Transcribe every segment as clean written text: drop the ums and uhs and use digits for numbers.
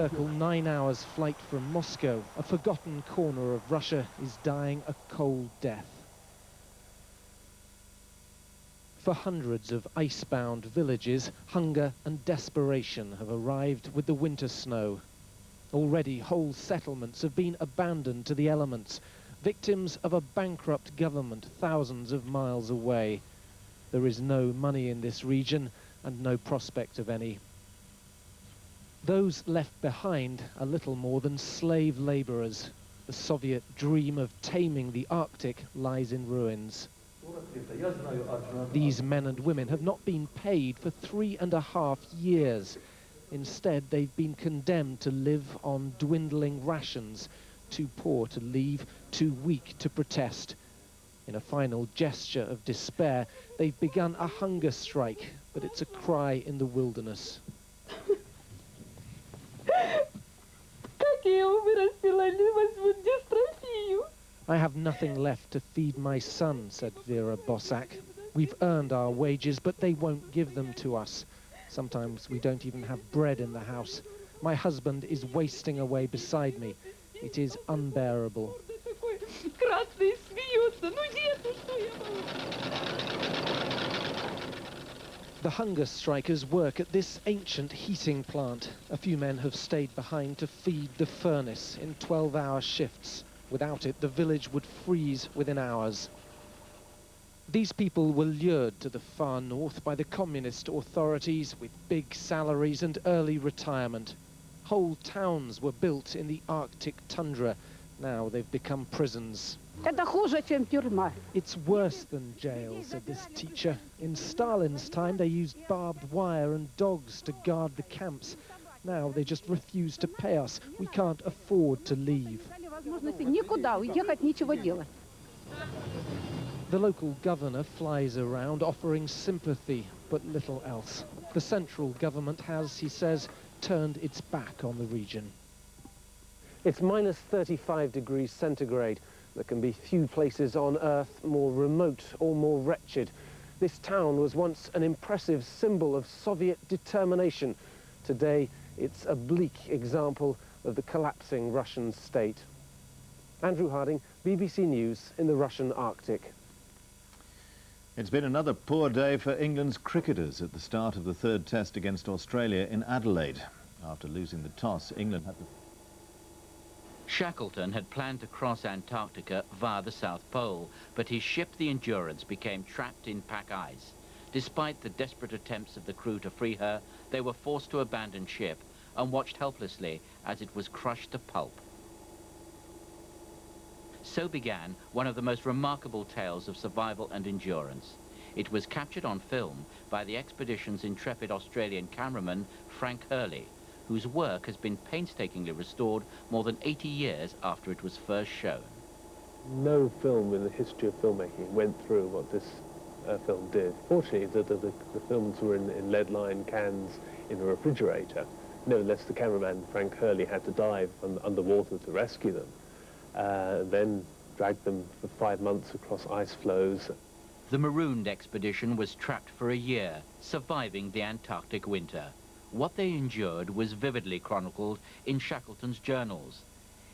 Circle 9 hours flight from Moscow, a forgotten corner of Russia is dying a cold death. For hundreds of ice-bound villages, hunger and desperation have arrived with the winter snow. Already whole settlements have been abandoned to the elements, victims of a bankrupt government thousands of miles away. There is no money in this region and no prospect of any. Those left behind are little more than slave laborers. The Soviet dream of taming the Arctic lies in ruins. These men and women have not been paid for 3.5 years. Instead, they've been condemned to live on dwindling rations, too poor to leave, too weak to protest. In a final gesture of despair, they've begun a hunger strike, but it's a cry in the wilderness. I have nothing left to feed my son, said Vera Bossack. We've earned our wages, but they won't give them to us. Sometimes we don't even have bread in the house. My husband is wasting away beside me. It is unbearable. The hunger strikers work at this ancient heating plant. A few men have stayed behind to feed the furnace in 12-hour shifts. Without it, the village would freeze within hours. These people were lured to the far north by the communist authorities with big salaries and early retirement. Whole towns were built in the Arctic tundra. Now they've become prisons. It's worse than jail, said this teacher. In Stalin's time, they used barbed wire and dogs to guard the camps. Now they just refuse to pay us. We can't afford to leave. The local governor flies around offering sympathy, but little else. The central government has, he says, turned its back on the region. It's minus 35 degrees centigrade. There can be few places on Earth more remote or more wretched. This town was once an impressive symbol of Soviet determination. Today, it's a bleak example of the collapsing Russian state. Andrew Harding, BBC News in the Russian Arctic. It's been another poor day for England's cricketers at the start of the third test against Australia in Adelaide. After losing the toss, England had to... Shackleton had planned to cross Antarctica via the South Pole, but his ship, the Endurance, became trapped in pack ice. Despite the desperate attempts of the crew to free her, they were forced to abandon ship and watched helplessly as it was crushed to pulp. So began one of the most remarkable tales of survival and endurance. It was captured on film by the expedition's intrepid Australian cameraman, Frank Hurley, whose work has been painstakingly restored more than 80 years after it was first shown. No film in the history of filmmaking went through what this film did. Fortunately, the films were in lead-lined cans in a refrigerator. Nevertheless, the cameraman, Frank Hurley, had to dive underwater to rescue them, then dragged them for 5 months across ice floes. The marooned expedition was trapped for a year, surviving the Antarctic winter. What they endured was vividly chronicled in Shackleton's journals.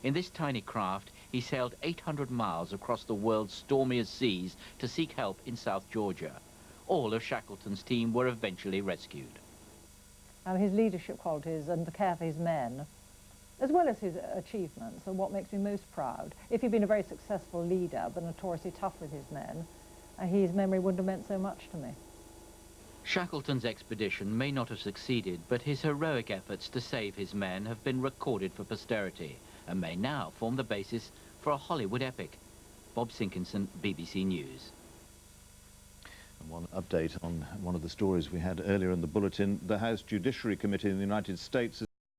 In this tiny craft, he sailed 800 miles across the world's stormiest seas to seek help in South Georgia. All of Shackleton's team were eventually rescued. His leadership qualities and the care for his men, as well as his achievements, are what makes me most proud. If he'd been a very successful leader, but notoriously tough with his men, his memory wouldn't have meant so much to me. Shackleton's expedition may not have succeeded, but his heroic efforts to save his men have been recorded for posterity and may now form the basis for a Hollywood epic. Bob Sinkinson, BBC News. And one update on one of the stories we had earlier in the bulletin. The House Judiciary Committee in the United States has